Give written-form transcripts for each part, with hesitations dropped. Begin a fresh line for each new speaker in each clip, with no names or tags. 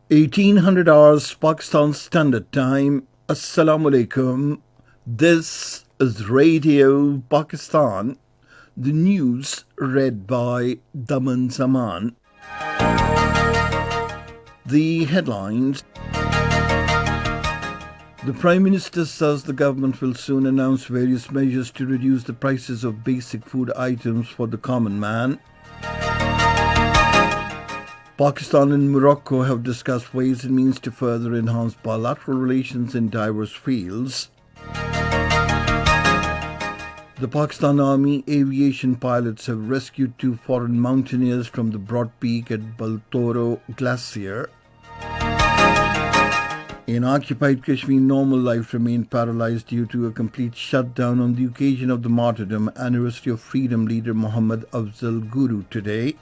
1800 hours Pakistan Standard Time. Assalamu alaikum. This is Radio Pakistan. The news read by Daman Zaman. The headlines. The Prime Minister says the government will soon announce various measures to reduce the prices of basic food items for the common man. Pakistan and Morocco have discussed ways and means to further enhance bilateral relations in diverse fields. The Pakistan Army aviation pilots have rescued 2 foreign mountaineers from the broad peak at Bulletin Glacier. In occupied Kashmir, normal life remained paralyzed due to a complete shutdown on the occasion of the martyrdom anniversary of freedom leader Muhammad Afzal Guru today.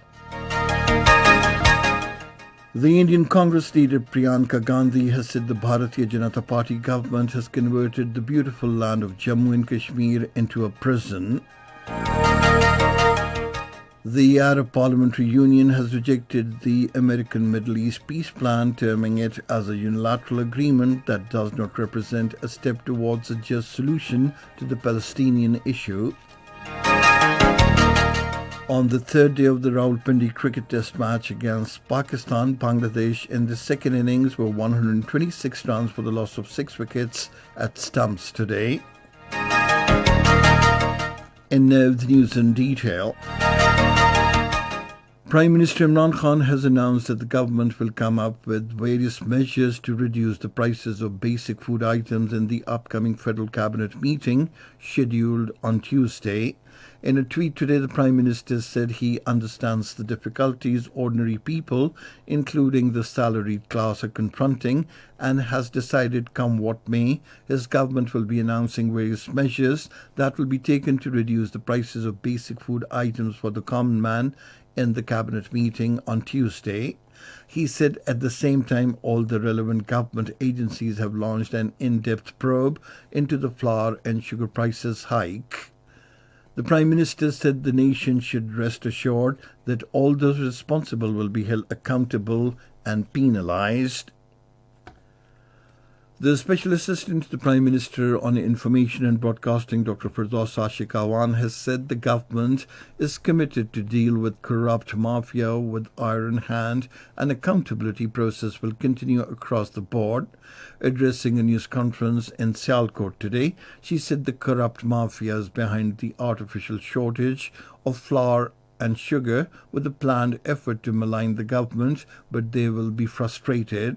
The Indian Congress leader Priyanka Gandhi has said the Bharatiya Janata Party government has converted the beautiful land of Jammu and Kashmir into a prison. The Arab Parliamentary Union has rejected the American Middle East peace plan, terming it as a unilateral agreement that does not represent a step towards a just solution to the Palestinian issue. On the third day of the Rawalpindi cricket test match against Pakistan, Bangladesh in the second innings were 126 runs for the loss of 6 wickets at stumps today. And now the news in detail. Prime Minister Imran Khan has announced that the government will come up with various measures to reduce the prices of basic food items in the upcoming Federal Cabinet meeting scheduled on Tuesday. In a tweet today, the Prime Minister said he understands the difficulties ordinary people, including the salaried class, are confronting and has decided, come what may, his government will be announcing various measures that will be taken to reduce the prices of basic food items for the common man in the Cabinet meeting on Tuesday. He said at the same time all the relevant government agencies have launched an in-depth probe into the flour and sugar prices hike. The Prime Minister said the nation should rest assured that all those responsible will be held accountable and penalised. The Special Assistant to the Prime Minister on Information and Broadcasting, Dr. Firdaus Ashik Awan, has said the government is committed to deal with corrupt mafia with iron hand, and accountability process will continue across the board. Addressing a news conference in Sialkot today, she said the corrupt mafia is behind the artificial shortage of flour and sugar with a planned effort to malign the government, but they will be frustrated.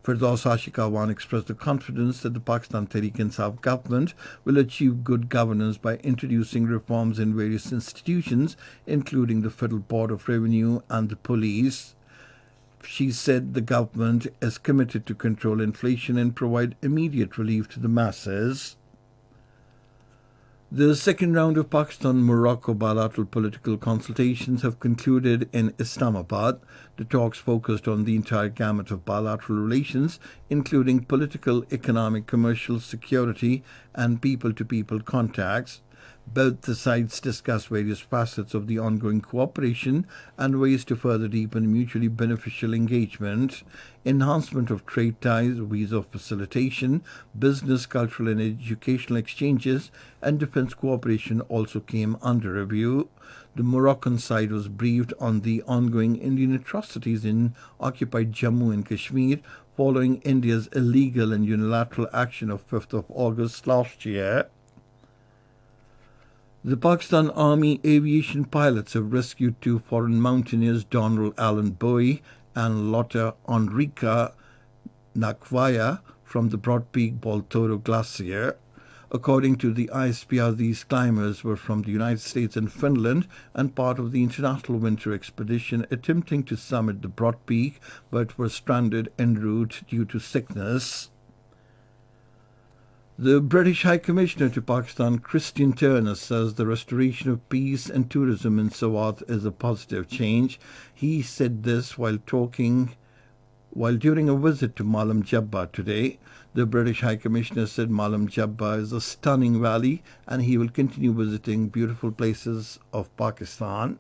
Firdaus Ashik Awan expressed the confidence that the Pakistan Tehreek-e-Insaf government will achieve good governance by introducing reforms in various institutions, including the Federal Board of Revenue and the police. She said the government is committed to control inflation and provide immediate relief to the masses. The second round of Pakistan-Morocco bilateral political consultations have concluded in Islamabad. The talks focused on the entire gamut of bilateral relations, including political, economic, commercial, security, and people-to-people contacts. Both the sides discussed various facets of the ongoing cooperation and ways to further deepen mutually beneficial engagement. Enhancement of trade ties, visa facilitation, business, cultural and educational exchanges, and defense cooperation also came under review. The Moroccan side was briefed on the ongoing Indian atrocities in occupied Jammu and Kashmir following India's illegal and unilateral action of 5th of August last year. The Pakistan Army aviation pilots have rescued 2 foreign mountaineers, Donald Allen Bowie and Lotta Enrica Nakwaya, from the Broad Peak Baltoro Glacier. According to the ISPR, these climbers were from the United States and Finland and part of the International Winter Expedition attempting to summit the Broad Peak, but were stranded en route due to sickness. The British High Commissioner to Pakistan, Christian Turner, says the restoration of peace and tourism in Swat is a positive change. He said this while during a visit to Malam Jabba today. The British High Commissioner said Malam Jabba is a stunning valley and he will continue visiting beautiful places of Pakistan.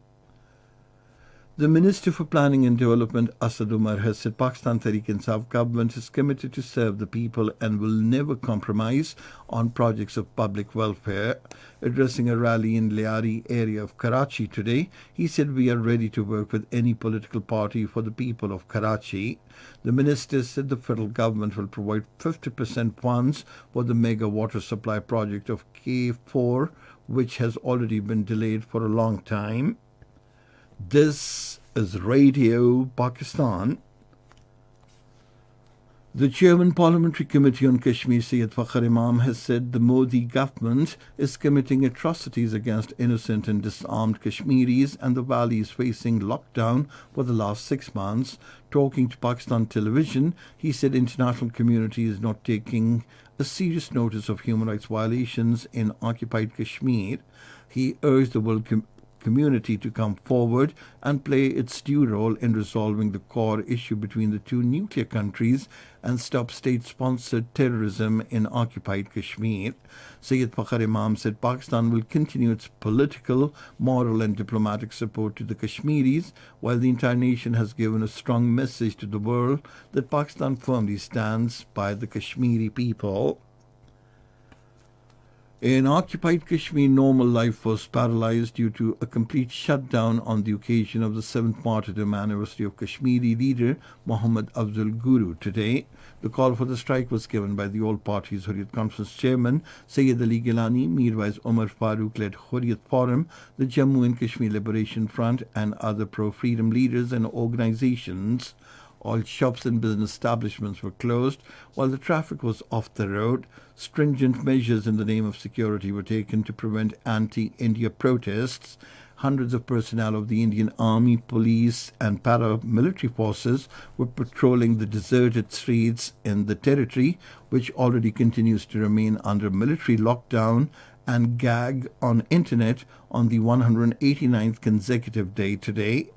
The Minister for Planning and Development, Asad Umar, has said Pakistan Tehreek-e-Insaf government is committed to serve the people and will never compromise on projects of public welfare. Addressing a rally in Liari area of Karachi today, he said, "We are ready to work with any political party for the people of Karachi." The minister said the federal government will provide 50% funds for the mega water supply project of K4, which has already been delayed for a long time. This is Radio Pakistan. The Chairman Parliamentary Committee on Kashmir, Syed Fakhr Imam, has said the Modi government is committing atrocities against innocent and disarmed Kashmiris, and the valley is facing lockdown for the last 6 months. Talking to Pakistan television, he said international community is not taking a serious notice of human rights violations in occupied Kashmir. He urged the world community to come forward and play its due role in resolving the core issue between the two nuclear countries and stop state-sponsored terrorism in occupied Kashmir. Syed Fakhr Imam said Pakistan will continue its political, moral and diplomatic support to the Kashmiris, while the entire nation has given a strong message to the world that Pakistan firmly stands by the Kashmiri people. In occupied Kashmir, normal life was paralyzed due to a complete shutdown on the occasion of the 7th martyrdom anniversary of Kashmiri leader Muhammad Afzal Guru today. The call for the strike was given by the All Parties Hurriyat Conference Chairman Sayyid Ali Gilani, Mirwais Umar Farooq-led Hurriyat Forum, the Jammu and Kashmir Liberation Front and other pro-freedom leaders and organizations. All shops and business establishments were closed while the traffic was off the road. Stringent measures in the name of security were taken to prevent anti-India protests. Hundreds of personnel of the Indian Army, Police and paramilitary forces were patrolling the deserted streets in the territory, which already continues to remain under military lockdown and gag on internet on the 189th consecutive day today.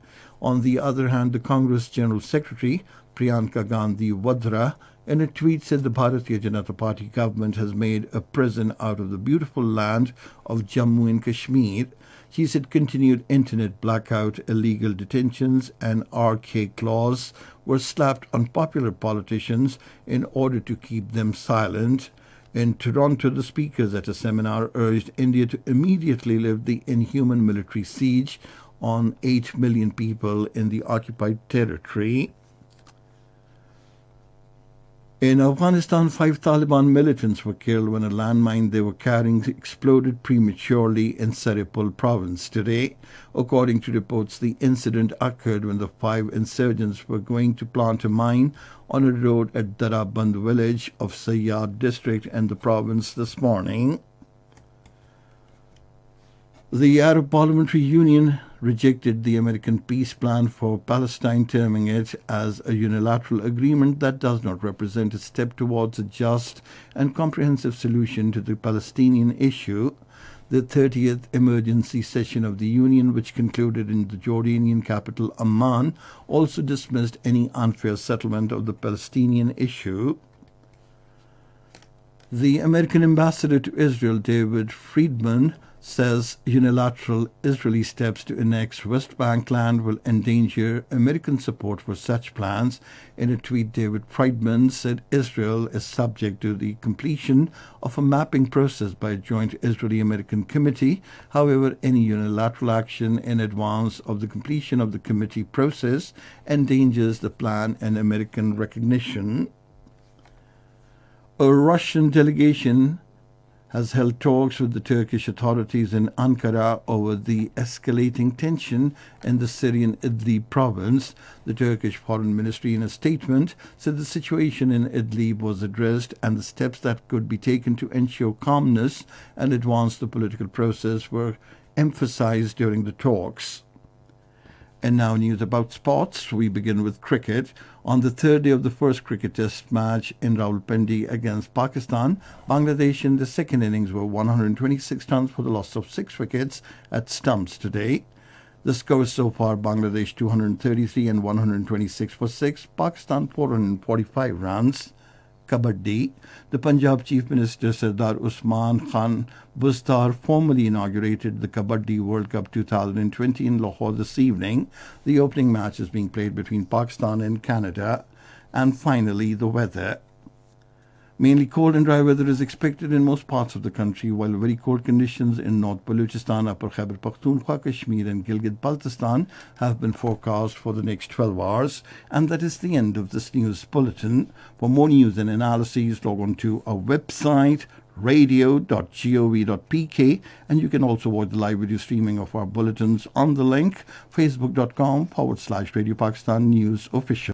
On the other hand, the Congress General Secretary, Priyanka Gandhi Vadra, in a tweet said the Bharatiya Janata Party government has made a prison out of the beautiful land of Jammu and Kashmir. She said continued internet blackout, illegal detentions and archaic laws were slapped on popular politicians in order to keep them silent. In Toronto, the speakers at a seminar urged India to immediately lift the inhuman military siege on 8 million people in the occupied territory. In Afghanistan, 5 Taliban militants were killed when a landmine they were carrying exploded prematurely in Saripul province today. According to reports, the incident occurred when the 5 insurgents were going to plant a mine on a road at Daraband village of Sayyad district in the province this morning. The Arab Parliamentary Union rejected the American peace plan for Palestine, terming it as a unilateral agreement that does not represent a step towards a just and comprehensive solution to the Palestinian issue. The 30th emergency session of the Union, which concluded in the Jordanian capital Amman, also dismissed any unfair settlement of the Palestinian issue. The American ambassador to Israel, David Friedman, says unilateral Israeli steps to annex West Bank land will endanger American support for such plans. In a tweet, David Friedman said Israel is subject to the completion of a mapping process by a joint Israeli-American committee. However, any unilateral action in advance of the completion of the committee process endangers the plan and American recognition. A Russian delegation has held talks with the Turkish authorities in Ankara over the escalating tension in the Syrian Idlib province. The Turkish Foreign Ministry, in a statement, said the situation in Idlib was addressed and the steps that could be taken to ensure calmness and advance the political process were emphasized during the talks. And now news about sports. We begin with cricket. On the third day of the first cricket test match in Rawalpindi against Pakistan, Bangladesh in the second innings were 126 runs for the loss of 6 wickets at stumps today. The scores so far: Bangladesh 233 and 126 for 6, Pakistan 445 runs. Kabaddi. The Punjab Chief Minister Sardar Usman Khan Bustar formally inaugurated the Kabaddi World Cup 2020 in Lahore this evening. The opening match is being played between Pakistan and Canada. And finally, the weather. Mainly cold and dry weather is expected in most parts of the country, while very cold conditions in North Balochistan, Upper Khyber Pakhtunkhwa, Kashmir and Gilgit-Baltistan have been forecast for the next 12 hours. And that is the end of this news bulletin. For more news and analyses, log on to our website, radio.gov.pk, and you can also watch the live video streaming of our bulletins on the link facebook.com/Radio Pakistan News Official.